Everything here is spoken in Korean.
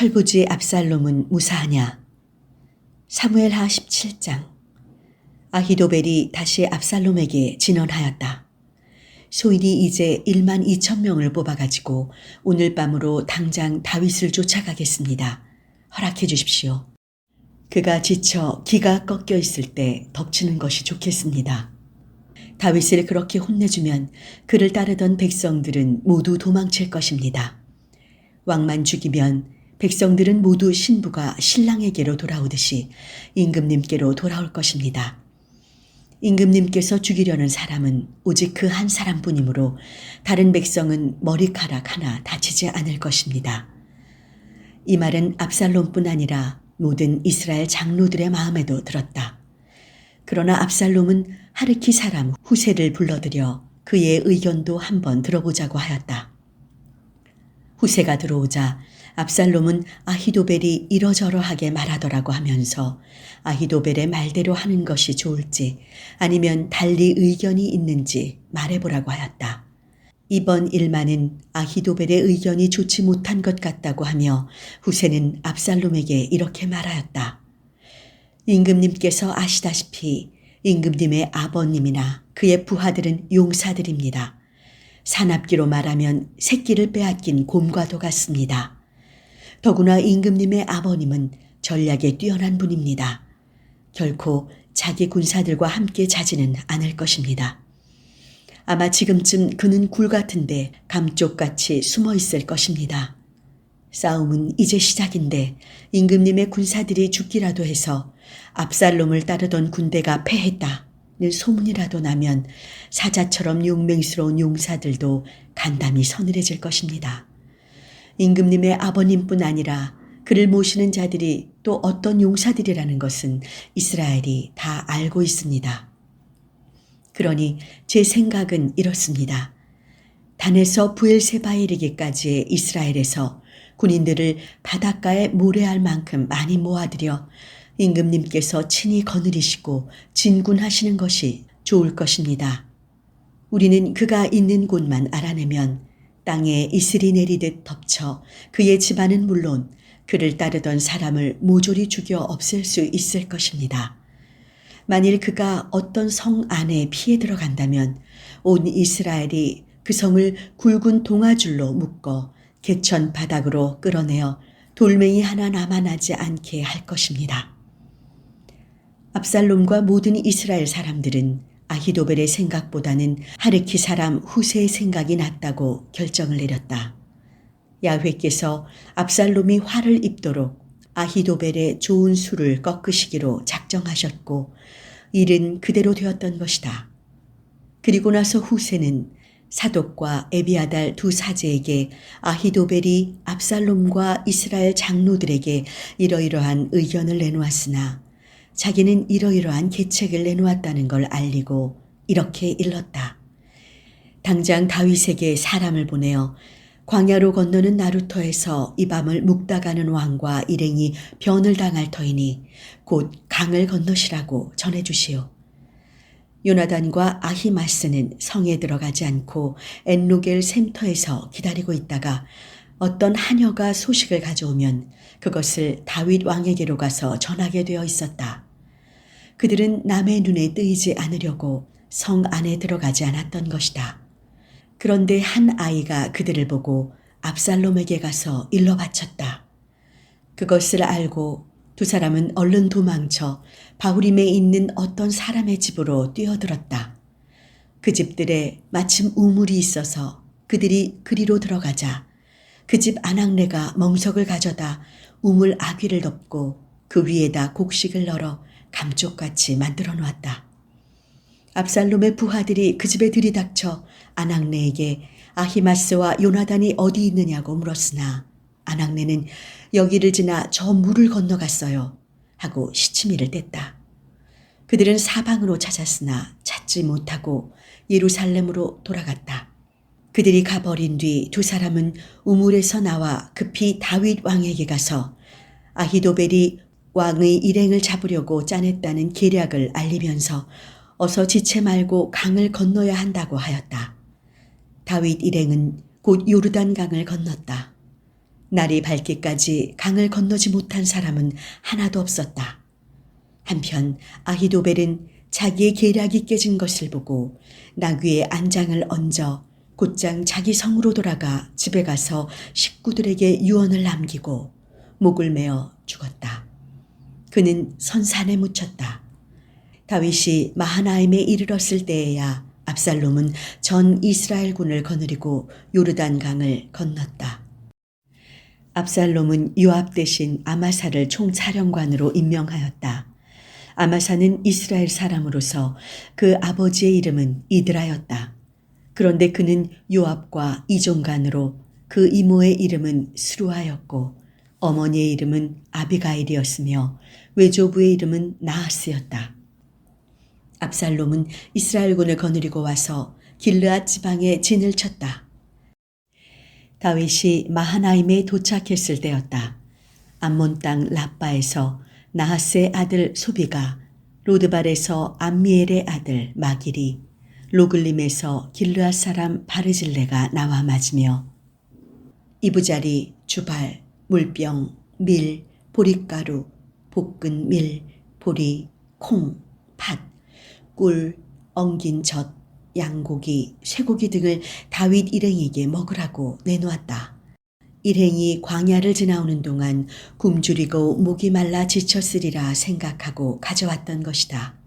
철부지 압살롬은 무사하냐? 사무엘하 17장. 아히도벨이 다시 압살롬에게 진언하였다. 소인이 이제 1만 2천 명을 뽑아가지고 오늘 밤으로 당장 다윗을 쫓아가겠습니다. 허락해 주십시오. 그가 지쳐 기가 꺾여 있을 때 덮치는 것이 좋겠습니다. 다윗을 그렇게 혼내주면 그를 따르던 백성들은 모두 도망칠 것입니다. 왕만 죽이면 백성들은 모두 신부가 신랑에게로 돌아오듯이 임금님께로 돌아올 것입니다. 임금님께서 죽이려는 사람은 오직 그 한 사람뿐이므로 다른 백성은 머리카락 하나 다치지 않을 것입니다. 이 말은 압살롬뿐 아니라 모든 이스라엘 장로들의 마음에도 들었다. 그러나 압살롬은 하르키 사람 후세를 불러들여 그의 의견도 한번 들어보자고 하였다. 후세가 들어오자 압살롬은 아히도벨이 이러저러하게 말하더라고 하면서 아히도벨의 말대로 하는 것이 좋을지 아니면 달리 의견이 있는지 말해보라고 하였다. 이번 일만은 아히도벨의 의견이 좋지 못한 것 같다고 하며 후세는 압살롬에게 이렇게 말하였다. 임금님께서 아시다시피 임금님의 아버님이나 그의 부하들은 용사들입니다. 사납기로 말하면 새끼를 빼앗긴 곰과도 같습니다. 더구나 임금님의 아버님은 전략에 뛰어난 분입니다. 결코 자기 군사들과 함께 자지는 않을 것입니다. 아마 지금쯤 그는 굴 같은데 감쪽같이 숨어 있을 것입니다. 싸움은 이제 시작인데 임금님의 군사들이 죽기라도 해서 압살롬을 따르던 군대가 패했다는 소문이라도 나면 사자처럼 용맹스러운 용사들도 간담이 서늘해질 것입니다. 임금님의 아버님뿐 아니라 그를 모시는 자들이 또 어떤 용사들이라는 것은 이스라엘이 다 알고 있습니다. 그러니 제 생각은 이렇습니다. 단에서 부엘세바에 이르기까지의 이스라엘에서 군인들을 바닷가에 모래알 만큼 많이 모아들여 임금님께서 친히 거느리시고 진군하시는 것이 좋을 것입니다. 우리는 그가 있는 곳만 알아내면 땅에 이슬이 내리듯 덮쳐 그의 집안은 물론 그를 따르던 사람을 모조리 죽여 없앨 수 있을 것입니다. 만일 그가 어떤 성 안에 피해 들어간다면 온 이스라엘이 그 성을 굵은 동아줄로 묶어 개천 바닥으로 끌어내어 돌멩이 하나 남아나지 않게 할 것입니다. 압살롬과 모든 이스라엘 사람들은 아히도벨의 생각보다는 하르키 사람 후세의 생각이 낫다고 결정을 내렸다. 야훼께서 압살롬이 화를 입도록 아히도벨의 좋은 수를 꺾으시기로 작정하셨고 일은 그대로 되었던 것이다. 그리고 나서 후세는 사독과 에비아달 두 사제에게 아히도벨이 압살롬과 이스라엘 장로들에게 이러이러한 의견을 내놓았으나 자기는 이러이러한 계책을 내놓았다는 걸 알리고 이렇게 일렀다. 당장 다윗에게 사람을 보내어 광야로 건너는 나루터에서 이 밤을 묵다 가는 왕과 일행이 변을 당할 터이니 곧 강을 건너시라고 전해주시오. 요나단과 아히마스는 성에 들어가지 않고 엔로겔 샘터에서 기다리고 있다가 어떤 하녀가 소식을 가져오면 그것을 다윗 왕에게로 가서 전하게 되어 있었다. 그들은 남의 눈에 뜨이지 않으려고 성 안에 들어가지 않았던 것이다. 그런데 한 아이가 그들을 보고 압살롬에게 가서 일러 바쳤다. 그것을 알고 두 사람은 얼른 도망쳐 바후림에 있는 어떤 사람의 집으로 뛰어들었다. 그 집들에 마침 우물이 있어서 그들이 그리로 들어가자 그 집 아낙네가 멍석을 가져다 우물 아귀를 덮고 그 위에다 곡식을 널어 감쪽같이 만들어 놓았다. 압살롬의 부하들이 그 집에 들이닥쳐 아낙네에게 아히마스와 요나단이 어디 있느냐고 물었으나 아낙네는 여기를 지나 저 물을 건너갔어요 하고 시치미를 뗐다. 그들은 사방으로 찾았으나 찾지 못하고 예루살렘으로 돌아갔다. 그들이 가버린 뒤 두 사람은 우물에서 나와 급히 다윗 왕에게 가서 아히도벨이 왕의 일행을 잡으려고 짜냈다는 계략을 알리면서 어서 지체 말고 강을 건너야 한다고 하였다. 다윗 일행은 곧 요르단 강을 건넜다. 날이 밝기까지 강을 건너지 못한 사람은 하나도 없었다. 한편 아히도벨은 자기의 계략이 깨진 것을 보고 나귀의 안장을 얹어 곧장 자기 성으로 돌아가 집에 가서 식구들에게 유언을 남기고 목을 메어 죽었다. 그는 선산에 묻혔다. 다윗이 마하나임에 이르렀을 때에야 압살롬은 전 이스라엘군을 거느리고 요르단 강을 건넜다. 압살롬은 요압 대신 아마사를 총사령관으로 임명하였다. 아마사는 이스라엘 사람으로서 그 아버지의 이름은 이드라였다. 그런데 그는 요압과 이종간으로 그 이모의 이름은 스루아였고 어머니의 이름은 아비가일이었으며 외조부의 이름은 나하스였다. 압살롬은 이스라엘군을 거느리고 와서 길르앗 지방에 진을 쳤다. 다윗이 마하나임에 도착했을 때였다. 암몬 땅 라빠에서 나하스의 아들 소비가, 로드발에서 암미엘의 아들 마길이, 로글림에서 길르앗 사람 바르질레가 나와 맞으며 이부자리, 주발, 물병, 밀, 보릿가루, 볶은 밀, 보리, 콩, 팥, 꿀, 엉긴 젖, 양고기, 쇠고기 등을 다윗 일행에게 먹으라고 내놓았다. 일행이 광야를 지나오는 동안 굶주리고 목이 말라 지쳤으리라 생각하고 가져왔던 것이다.